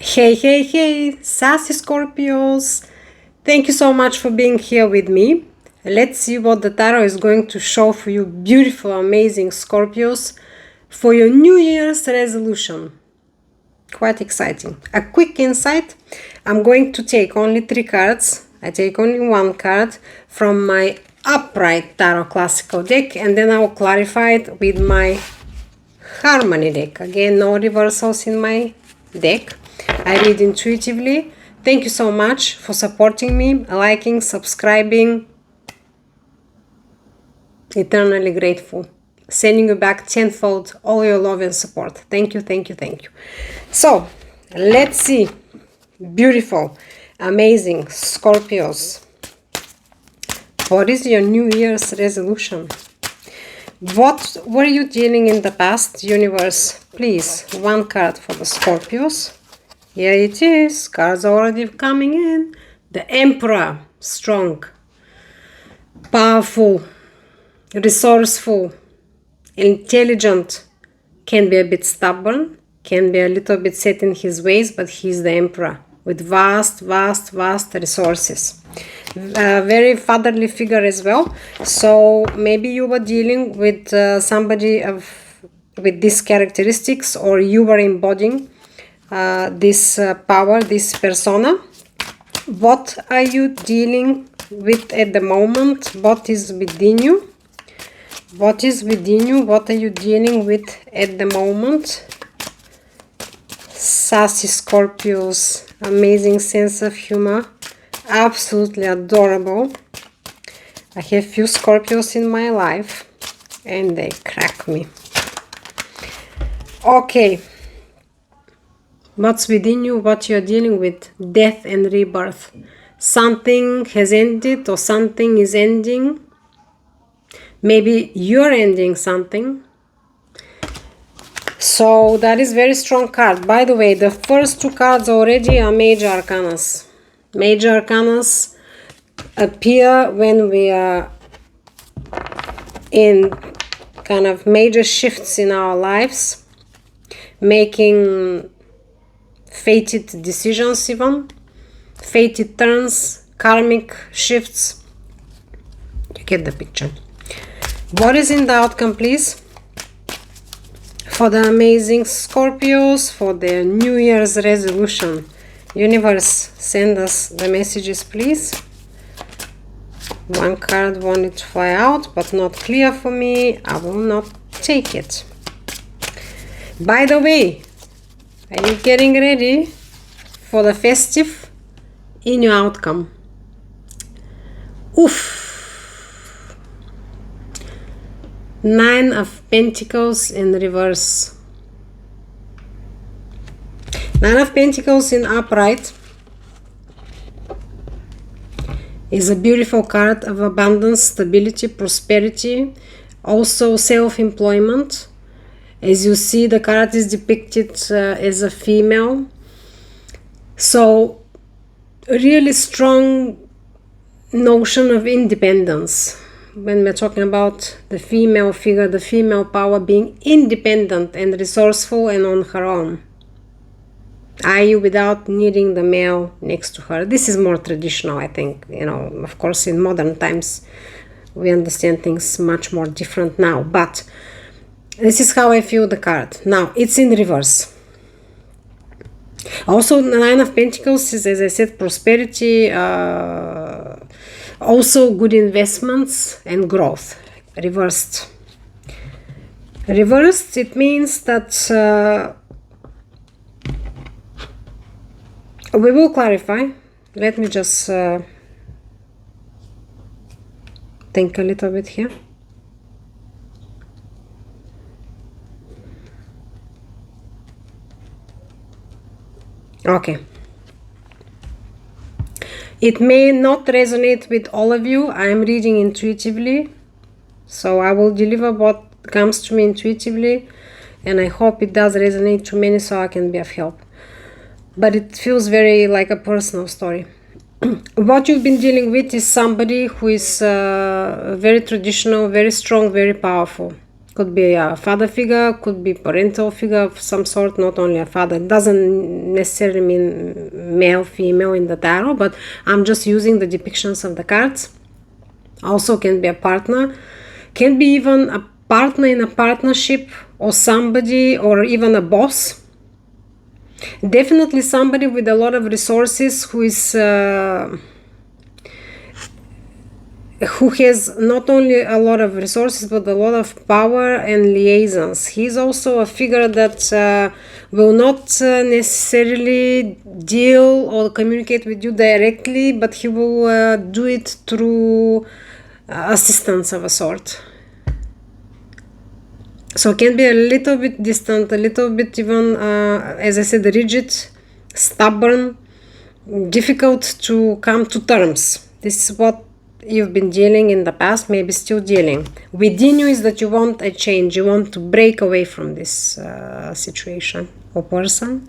Hey, hey, hey, sassy Scorpios! Thank you so much for being here with me. Let's see what the tarot is going to show for you, beautiful, amazing Scorpios, for your New Year's resolution. Quite exciting. A quick insight. I'm going to take only 3 cards. I take only 1 card from my upright tarot classical deck, and then I will clarify it with my harmony deck. Again, no reversals in my deck. I read intuitively. Thank you so much for supporting me, liking, subscribing. Eternally grateful. Sending you back tenfold all your love and support. Thank you, thank you, thank you. So, let's see. Beautiful, amazing Scorpios. What is your New Year's resolution? What were you dealing in the past, universe? Please, 1 card for the Scorpios. Here it is. Cards are already coming in. The Emperor. Strong, powerful, resourceful, intelligent, can be a bit stubborn, can be a little bit set in his ways, but he's the Emperor with vast resources. Very fatherly figure as well. So maybe you were dealing with somebody with these characteristics, or you were embodying this power, this persona. What are you dealing with at the moment? What is within you? What is within you? What are you dealing with at the moment? Sassy Scorpios, amazing sense of humor, absolutely adorable. I have few Scorpios in my life and they crack me. Okay, what's within you? What you're dealing with? Death and rebirth. Something has ended or something is ending. Maybe you're ending something. So that is very strong card. By the way, the first 2 cards already are major arcanas. Major arcanas appear when we are in kind of major shifts in our lives, making fated decisions, even fated turns, karmic shifts. You get the picture. What is in the outcome, please? For the amazing Scorpios, for their New Year's resolution. Universe, send us the messages, please. 1 card wanted to fly out, but not clear for me. I will not take it. By the way, are you getting ready for the festive in your outcome? Oof! 9 of Pentacles in reverse. 9 of Pentacles in upright is a beautiful card of abundance, stability, prosperity, also self-employment. As you see, the card is depicted as a female. So, really strong notion of independence. When we're talking about the female figure, the female power being independent and resourceful and on her own. Are you without needing the male next to her? This is more traditional, I think. You know, of course, in modern times, we understand things much more different now. But this is how I feel the card. Now, it's in reverse. Also, the 9 of Pentacles is, as I said, prosperity, also good investments and growth. Reversed. Reversed, it means that we will clarify. Let me just think a little bit here. Okay. It may not resonate with all of you. I am reading intuitively, so I will deliver what comes to me intuitively, and I hope it does resonate to many so I can be of help. But it feels very like a personal story. What you've been dealing with is somebody who is very traditional, very strong, very powerful. Could be a father figure, could be parental figure of some sort, not only a father. It doesn't necessarily mean male, female in the tarot, but I'm just using the depictions of the cards. Also can be a partner, can be even a partner in a partnership, or somebody, or even a boss. Definitely somebody with a lot of resources who is who has not only a lot of resources but a lot of power and liaisons. He's also a figure that will not necessarily deal or communicate with you directly, but he will do it through assistance of a sort. So it can be a little bit distant, a little bit even, as I said, rigid, stubborn, difficult to come to terms. This is what you've been dealing in the past, maybe still dealing. Within you is that you want a change, you want to break away from this situation or person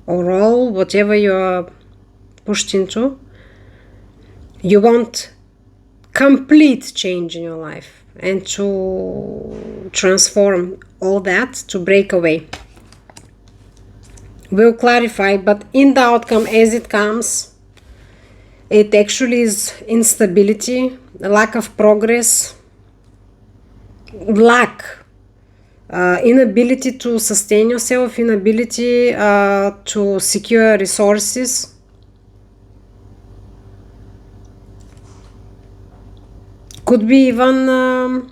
or role, whatever you're pushed into. You want complete change in your life and to transform all that, to break away. We'll clarify, but in the outcome as it comes, it actually is instability, lack of progress, inability to sustain yourself, inability to secure resources. Could be even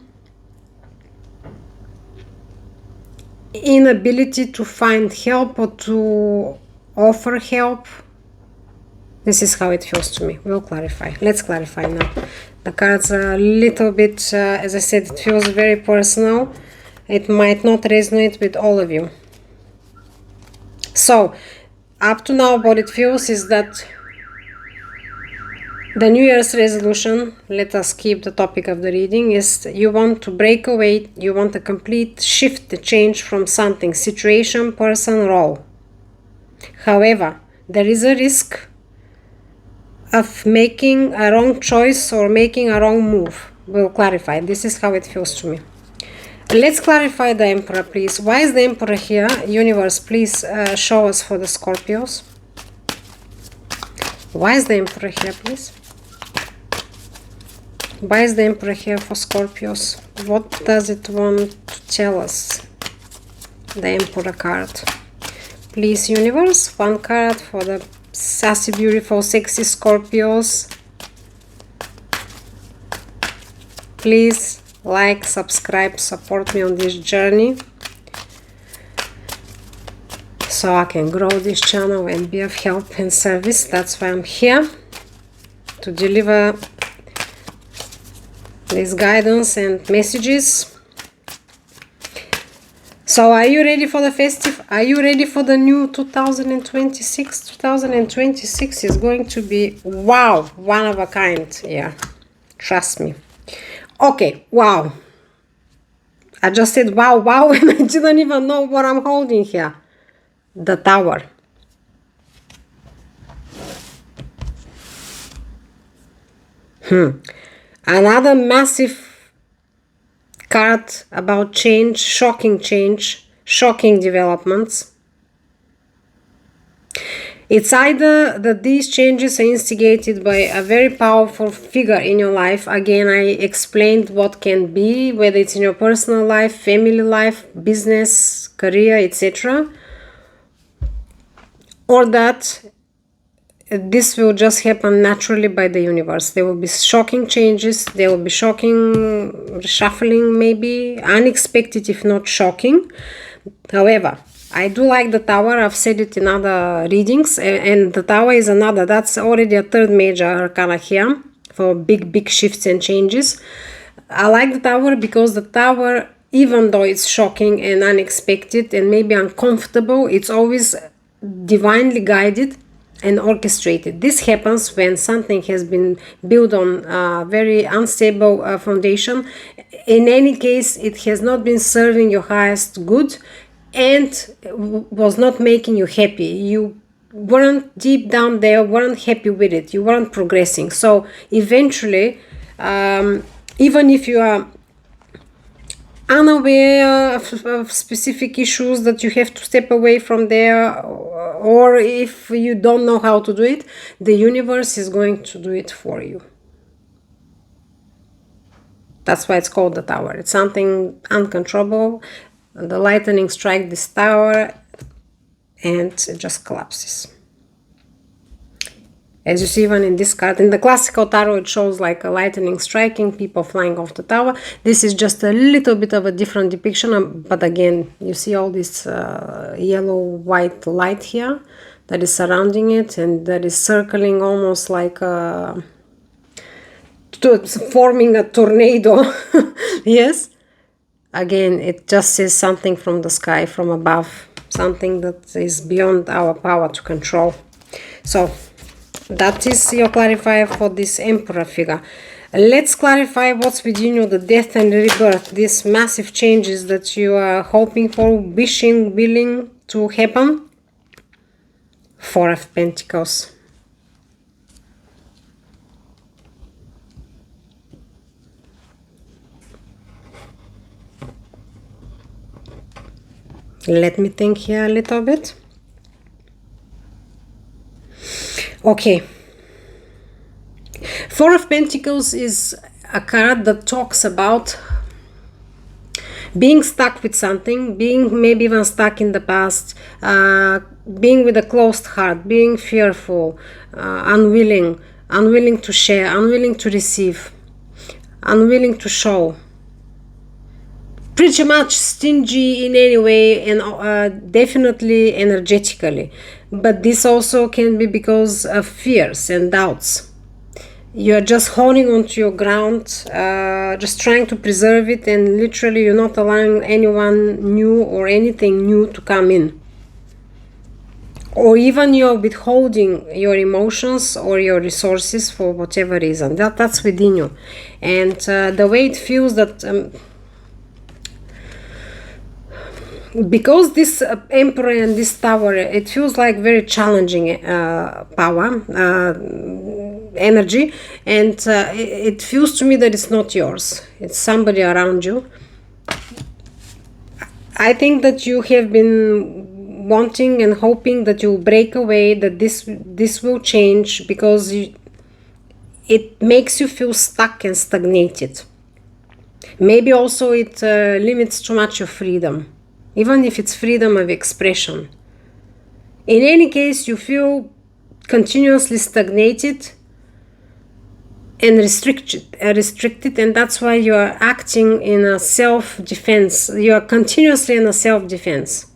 inability to find help or to offer help. This is how it feels to me. We'll clarify. Let's clarify now. The cards are a little bit, as I said, it feels very personal. It might not resonate with all of you. So, up to now, what it feels is that the New Year's resolution, let us keep the topic of the reading, is you want to break away, you want a complete shift, a change from something, situation, person, role. However, there is a risk of making a wrong choice or making a wrong move. We'll clarify. This is how it feels to me. Let's clarify the Emperor, please. Why is the Emperor here? Universe, please show us for the Scorpios. Why is the Emperor here, please? Why is the Emperor here for Scorpios? What does it want to tell us? The Emperor card. Please, Universe, one card for the sassy, beautiful, sexy Scorpios. Please like, subscribe, support me on this journey so I can grow this channel and be of help and service. That's why I'm here, to deliver this guidance and messages. So are you ready for the festive? Are you ready for the new 2026? 2026 is going to be, wow, one of a kind. Yeah, trust me. Okay, wow. I just said wow, wow, and I didn't even know what I'm holding here. The Tower. Another massive card about change, shocking developments. It's either that these changes are instigated by a very powerful figure in your life. Again, I explained what can be, whether it's in your personal life, family life, business, career, etc. Or that this will just happen naturally by the universe. There will be shocking changes, there will be shocking reshuffling, maybe unexpected if not shocking. However, I do like the Tower. I've said it in other readings, and the Tower is another, that's already a third major arcana here for big shifts and changes. I like the Tower because the Tower, even though it's shocking and unexpected and maybe uncomfortable, it's always divinely guided and orchestrated. This happens when something has been built on a very unstable foundation. In any case, it has not been serving your highest good and was not making you happy. You weren't deep down there, weren't happy with it, you weren't progressing. So eventually, even if you are unaware of specific issues that you have to step away from there, or if you don't know how to do it, the universe is going to do it for you. That's why it's called the tower. It's something uncontrollable. The lightning strikes this tower and it just collapses. As you see, even in this card, in the classical tarot, it shows like a lightning striking, people flying off the tower. This is just a little bit of a different depiction, but again, you see all this yellow-white light here that is surrounding it, and that is circling almost like forming a tornado. Yes? Again, it just says something from the sky, from above, something that is beyond our power to control. So that is your clarifier for this Emperor figure. Let's clarify what's within you, the death and rebirth, these massive changes that you are hoping for, wishing, willing to happen. Four of Pentacles. Let me think here a little bit. Okay. Four of Pentacles is a card that talks about being stuck with something, being maybe even stuck in the past, being with a closed heart, being fearful, unwilling to share, unwilling to receive, unwilling to show. Pretty much stingy in any way, and definitely energetically. But this also can be because of fears and doubts. You're just holding onto your ground, just trying to preserve it, and literally you're not allowing anyone new or anything new to come in. Or even you're withholding your emotions or your resources for whatever reason. That's within you. And the way it feels that... because this Emperor and this Tower, it feels like very challenging power, energy, and it feels to me that it's not yours. It's somebody around you. I think that you have been wanting and hoping that you'll break away, that this will change, because it makes you feel stuck and stagnated. Maybe also it limits too much your freedom. Even if it's freedom of expression. In any case, you feel continuously stagnated and restricted, and that's why you are acting in a self-defense. You are continuously in a self-defense.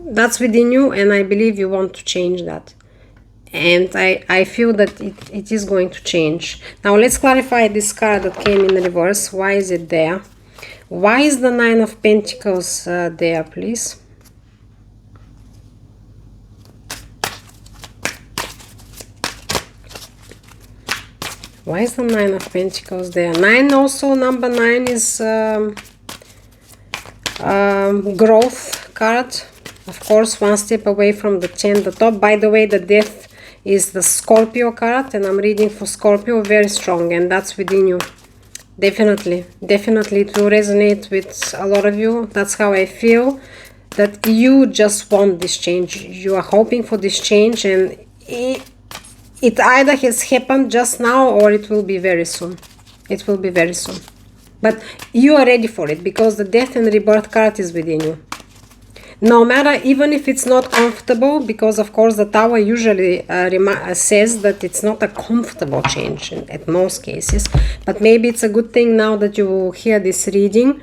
That's within you, and I believe you want to change that. And I feel that it is going to change. Now let's clarify this card that came in reverse. Why is it there? Why is the Nine of Pentacles there, please? Why is the Nine of Pentacles there? Nine also, number 9 is growth card. Of course, one step away from the 10, the top. By the way, the Death is the Scorpio card, and I'm reading for Scorpio, very strong, and that's within you. Definitely it will resonate with a lot of you. That's how I feel, that you just want this change. You are hoping for this change, and it either has happened just now or it will be very soon. It will be very soon. But you are ready for it, because the Death and Rebirth card is within you. No matter, even if it's not comfortable, because of course the Tower usually says that it's not a comfortable change at most cases, but maybe it's a good thing now that you will hear this reading.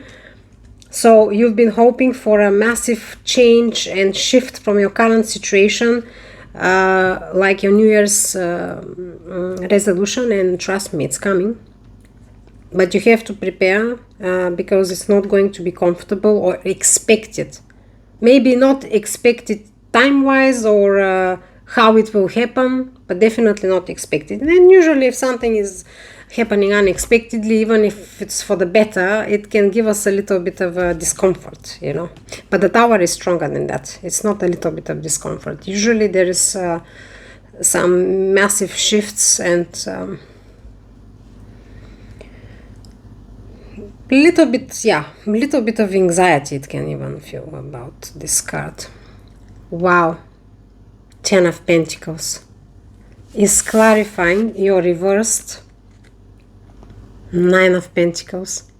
So you've been hoping for a massive change and shift from your current situation, like your New Year's resolution, and trust me, it's coming. But you have to prepare, because it's not going to be comfortable or expected. Maybe not expected time-wise or how it will happen, but definitely not expected. And usually if something is happening unexpectedly, even if it's for the better, it can give us a little bit of discomfort, you know. But the Tower is stronger than that. It's not a little bit of discomfort. Usually there is some massive shifts, and little bit, yeah, little bit of anxiety it can even feel about this card. Wow. 10 of Pentacles is clarifying your reversed 9 of Pentacles.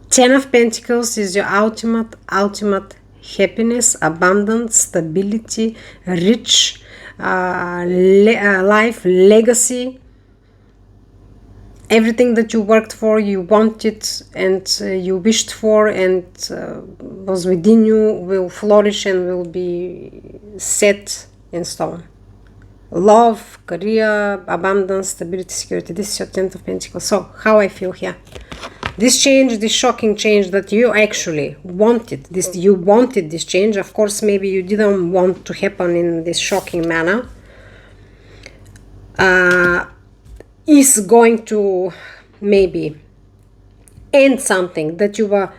10 of Pentacles is your ultimate happiness, abundance, stability, rich life, legacy. Everything that you worked for, you wanted, and you wished for, and was within you, will flourish and will be set in stone. Love, career, abundance, stability, security. This is your 10 of Pentacles. So, how I feel here? This change, this shocking change that you actually wanted, you wanted this change. Of course, maybe you didn't want to happen in this shocking manner. Is going to maybe end something that you were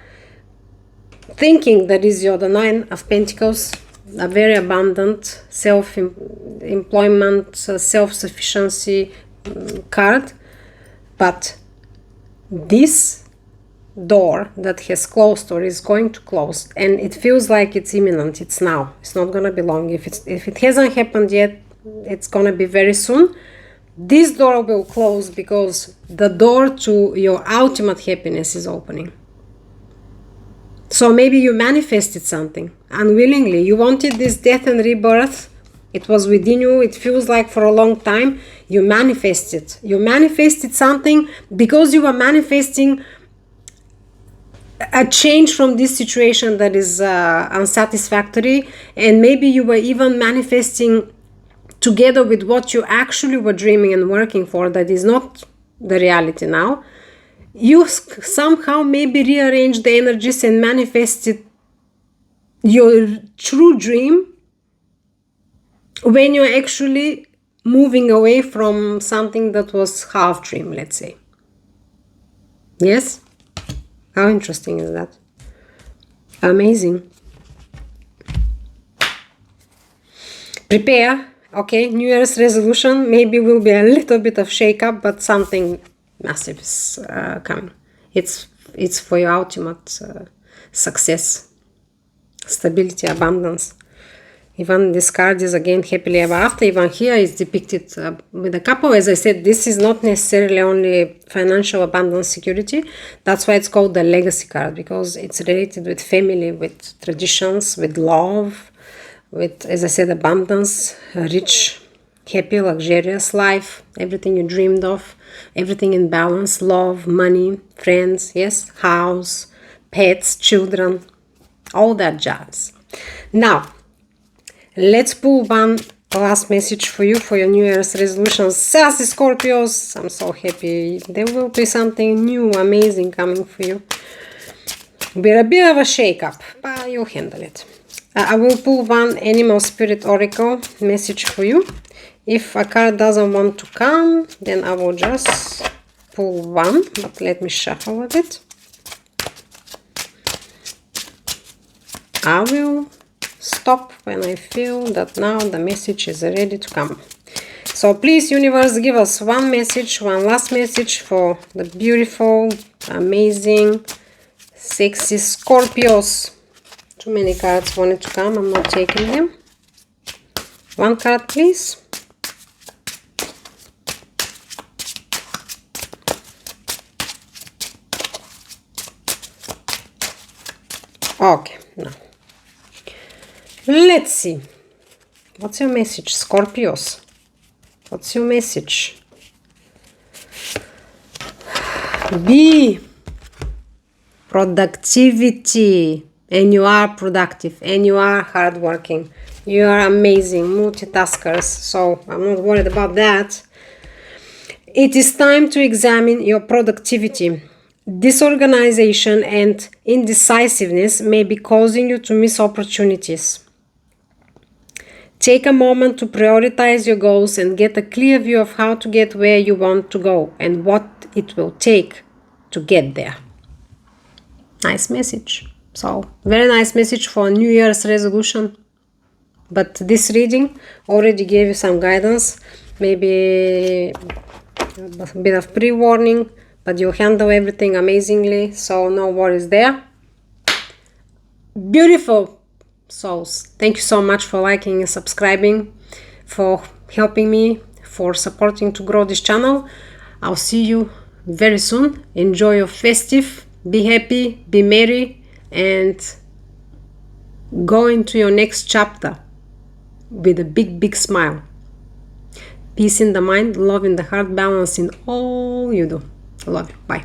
thinking that is the 9 of Pentacles, a very abundant self-employment, self-sufficiency card. But this door that has closed or is going to close, and it feels like it's imminent, it's now, it's not gonna be long. If it hasn't happened yet, it's gonna be very soon. This door will close because the door to your ultimate happiness is opening. So maybe you manifested something unwillingly. You wanted this death and rebirth. It was within you. It feels like for a long time you manifested. You manifested something because you were manifesting a change from this situation that is unsatisfactory. And maybe you were even manifesting together with what you actually were dreaming and working for, that is not the reality now. You somehow maybe rearranged the energies and manifested your true dream when you're actually moving away from something that was half dream, let's say. Yes? How interesting is that? Amazing. Prepare. Okay, New Year's resolution maybe will be a little bit of shake-up, but something massive is coming. It's for your ultimate success, stability, abundance. Even this card is again happily ever after. Even here is depicted with a couple. As I said, this is not necessarily only financial abundance, security. That's why it's called the legacy card, because it's related with family, with traditions, with love, with, as I said, abundance, rich, happy, luxurious life, everything you dreamed of, everything in balance, love, money, friends, yes, house, pets, children, all that jazz. Now, let's pull one last message for you for your New Year's resolutions. Sassy Scorpios, I'm so happy. There will be something new, amazing coming for you. Be a bit of a shake-up, but you'll handle it. I will pull one Animal Spirit Oracle message for you. If a card doesn't want to come, then I will just pull one, but let me shuffle with it. I will stop when I feel that now the message is ready to come. So please, universe, give us one message, one last message for the beautiful, amazing, sexy Scorpios. Too many cards wanted to come, I'm not taking them. One card, please. Okay, now. Let's see. What's your message, Scorpios? What's your message? Be productivity. And you are productive, and you are hardworking. You are amazing multitaskers, so I'm not worried about that. It is time to examine your productivity. Disorganization and indecisiveness may be causing you to miss opportunities. Take a moment to prioritize your goals and get a clear view of how to get where you want to go and what it will take to get there. Nice message. So, very nice message for a New Year's resolution. But this reading already gave you some guidance, maybe a bit of pre-warning, but you handle everything amazingly, so no worries there. Beautiful souls, thank you so much for liking and subscribing, for helping me, for supporting to grow this channel. I'll see you very soon. Enjoy your festive, be happy, be merry, and go into your next chapter with a big smile. Peace in the mind, love in the heart, balance in all you do. Love you. Bye.